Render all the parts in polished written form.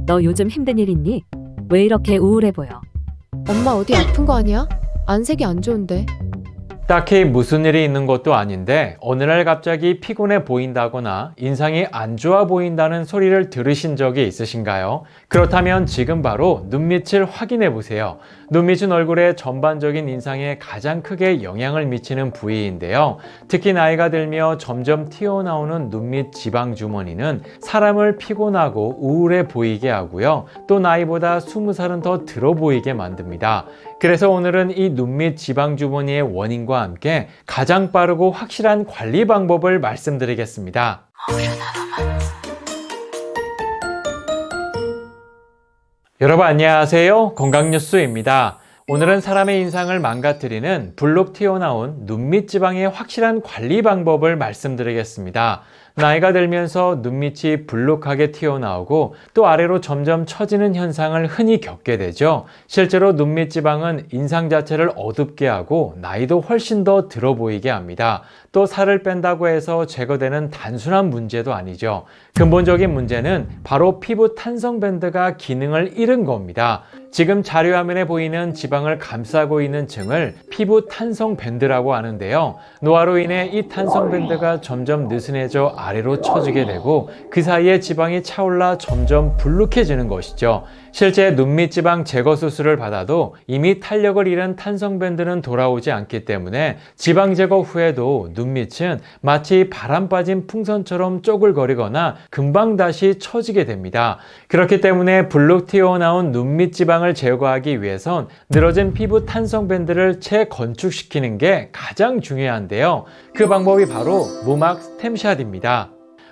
너 요즘 힘든 일 있니? 왜 이렇게 우울해 보여? 엄마 어디 아픈 거 아니야? 안색이 안 좋은데. 딱히 무슨 일이 있는 것도 아닌데 어느 날 갑자기 피곤해 보인다거나 인상이 안 좋아 보인다는 소리를 들으신 적이 있으신가요? 그렇다면 지금 바로 눈밑을 확인해 보세요. 눈밑은 얼굴의 전반적인 인상에 가장 크게 영향을 미치는 부위인데요. 특히 나이가 들며 점점 튀어나오는 눈밑 지방 주머니는 사람을 피곤하고 우울해 보이게 하고요. 또 나이보다 20살은 더 들어 보이게 만듭니다. 그래서 오늘은 이 눈밑 지방 주머니의 원인과 함께 가장 빠르고 확실한 관리 방법을 말씀드리겠습니다. 여러분 안녕하세요. 건강뉴스입니다. 오늘은 사람의 인상을 망가뜨리는 불룩 튀어나온 눈밑 지방의 확실한 관리 방법을 말씀드리겠습니다. 나이가 들면서 눈밑이 불룩하게 튀어나오고 또 아래로 점점 처지는 현상을 흔히 겪게 되죠. 실제로 눈밑 지방은 인상 자체를 어둡게 하고 나이도 훨씬 더 들어 보이게 합니다. 또 살을 뺀다고 해서 제거되는 단순한 문제도 아니죠. 근본적인 문제는 바로 피부 탄성 밴드가 기능을 잃은 겁니다. 지금 자료 화면에 보이는 지방을 감싸고 있는 층을 피부 탄성 밴드라고 하는데요. 노화로 인해 이 탄성 밴드가 점점 느슨해져 아래로 처지게 되고 그 사이에 지방이 차올라 점점 불룩해지는 것이죠. 실제 눈밑 지방 제거 수술을 받아도 이미 탄력을 잃은 탄성 밴드는 돌아오지 않기 때문에 지방 제거 후에도 눈밑은 마치 바람 빠진 풍선처럼 쪼글거리거나 금방 다시 처지게 됩니다. 그렇기 때문에 불룩 튀어나온 눈밑 지방을 제거하기 위해선 늘어진 피부 탄성 밴드를 재건축시키는 게 가장 중요한데요. 그 방법이 바로 무막 스템샷입니다.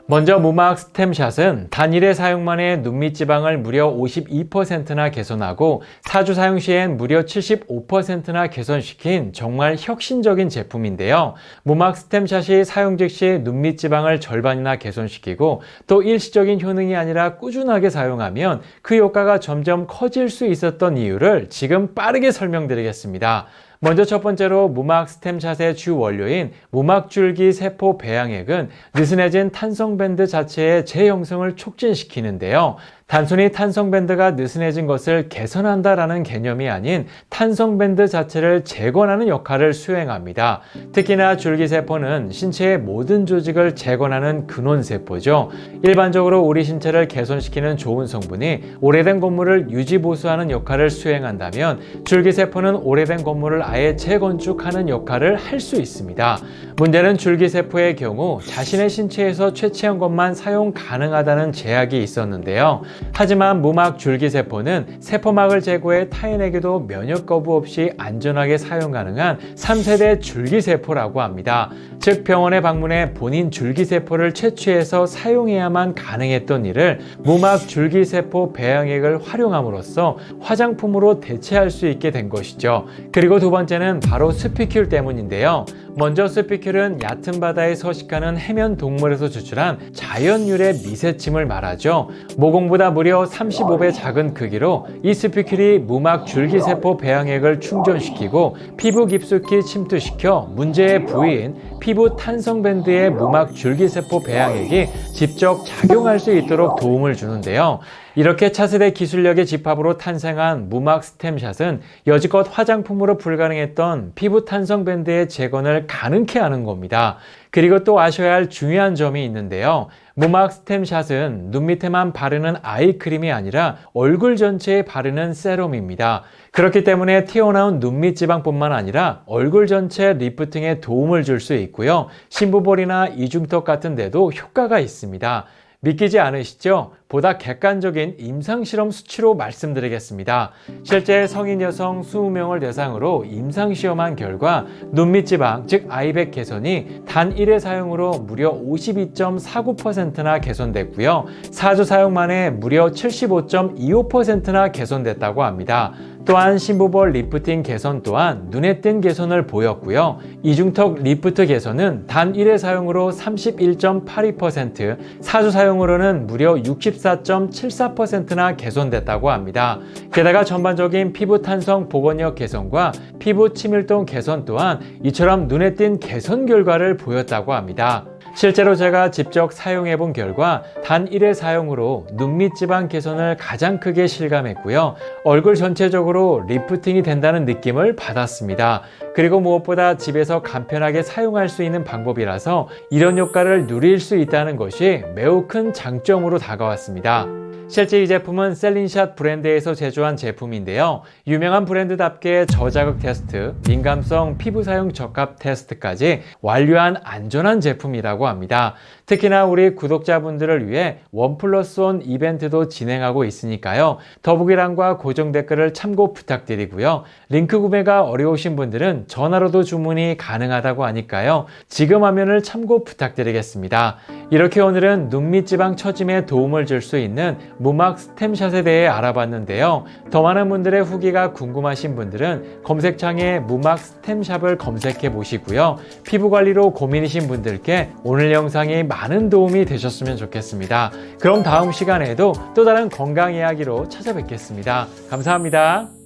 먼저 무막 스템샷은 단일의 사용만에 눈밑 지방을 무려 52%나 개선하고 4주 사용 시엔 무려 75%나 개선시킨 정말 혁신적인 제품인데요. 무막 스템샷이 사용 즉시 눈밑 지방을 절반이나 개선시키고 또 일시적인 효능이 아니라 꾸준하게 사용하면 그 효과가 점점 커질 수 있었던 이유를 지금 빠르게 설명드리겠습니다. 먼저 첫 번째로 무막 스템샷의 주 원료인 무막줄기 세포 배양액은 느슨해진 탄성밴드 자체의 재형성을 촉진시키는데요. 단순히 탄성밴드가 느슨해진 것을 개선한다라는 개념이 아닌 탄성밴드 자체를 재건하는 역할을 수행합니다. 특히나 줄기세포는 신체의 모든 조직을 재건하는 근원세포죠. 일반적으로 우리 신체를 개선시키는 좋은 성분이 오래된 건물을 유지보수하는 역할을 수행한다면 줄기세포는 오래된 건물을 아예 재건축하는 역할을 할 수 있습니다. 문제는 줄기세포의 경우 자신의 신체에서 채취한 것만 사용 가능하다는 제약이 있었는데요. 하지만 무막 줄기세포는 세포막을 제거해 타인에게도 면역 거부 없이 안전하게 사용 가능한 3세대 줄기세포라고 합니다. 즉 병원에 방문해 본인 줄기세포를 채취해서 사용해야만 가능했던 일을 무막 줄기세포 배양액을 활용함으로써 화장품으로 대체할 수 있게 된 것이죠. 그리고 두 번째는 바로 스피큘 때문인데요. 먼저 스피큘은 얕은 바다에 서식하는 해면 동물에서 추출한 자연 유래 미세침을 말하죠. 모공보다 무려 35배 작은 크기로 이 스피큘이 무막 줄기세포 배양액을 충전시키고 피부 깊숙이 침투시켜 문제의 부위인 피부 탄성밴드의 무막 줄기세포 배양액이 직접 작용할 수 있도록 도움을 주는데요. 이렇게 차세대 기술력의 집합으로 탄생한 무막 스템샷은 여지껏 화장품으로 불가능했던 피부 탄성 밴드의 재건을 가능케 하는 겁니다. 그리고 또 아셔야 할 중요한 점이 있는데요. 무막 스템샷은 눈 밑에만 바르는 아이크림이 아니라 얼굴 전체에 바르는 세럼입니다. 그렇기 때문에 튀어나온 눈밑 지방뿐만 아니라 얼굴 전체 리프팅에 도움을 줄 수 있고요. 심부볼이나 이중턱 같은 데도 효과가 있습니다. 믿기지 않으시죠? 보다 객관적인 임상실험 수치로 말씀드리겠습니다. 실제 성인 여성 20명을 대상으로 임상시험한 결과 눈밑 지방, 즉 아이백 개선이 단 1회 사용으로 무려 52.49%나 개선됐고요. 4주 사용 만에 무려 75.25%나 개선됐다고 합니다. 또한 심부볼 리프팅 개선 또한 눈에 띈 개선을 보였고요. 이중턱 리프트 개선은 단 1회 사용으로 31.82%, 4주 사용으로는 무려 64.74%나 개선됐다고 합니다. 게다가 전반적인 피부 탄성 복원력 개선과 피부 치밀도 개선 또한 이처럼 눈에 띈 개선 결과를 보였다고 합니다. 실제로 제가 직접 사용해 본 결과 단 1회 사용으로 눈밑 지방 개선을 가장 크게 실감했고요. 얼굴 전체적으로 리프팅이 된다는 느낌을 받았습니다. 그리고 무엇보다 집에서 간편하게 사용할 수 있는 방법이라서 이런 효과를 누릴 수 있다는 것이 매우 큰 장점으로 다가왔습니다. 실제 이 제품은 셀린샷 브랜드에서 제조한 제품인데요. 유명한 브랜드답게 저자극 테스트, 민감성 피부 사용 적합 테스트까지 완료한 안전한 제품이라고 합니다. 특히나 우리 구독자분들을 위해 1+1 이벤트도 진행하고 있으니까요. 더보기란과 고정 댓글을 참고 부탁드리고요. 링크 구매가 어려우신 분들은 전화로도 주문이 가능하다고 하니까요. 지금 화면을 참고 부탁드리겠습니다. 이렇게 오늘은 눈밑 지방 처짐에 도움을 줄 수 있는 무막 스템샷에 대해 알아봤는데요. 더 많은 분들의 후기가 궁금하신 분들은 검색창에 무막 스템샵을 검색해 보시고요. 피부 관리로 고민이신 분들께 오늘 영상이 많은 도움이 되셨으면 좋겠습니다. 그럼 다음 시간에도 또 다른 건강 이야기로 찾아뵙겠습니다. 감사합니다.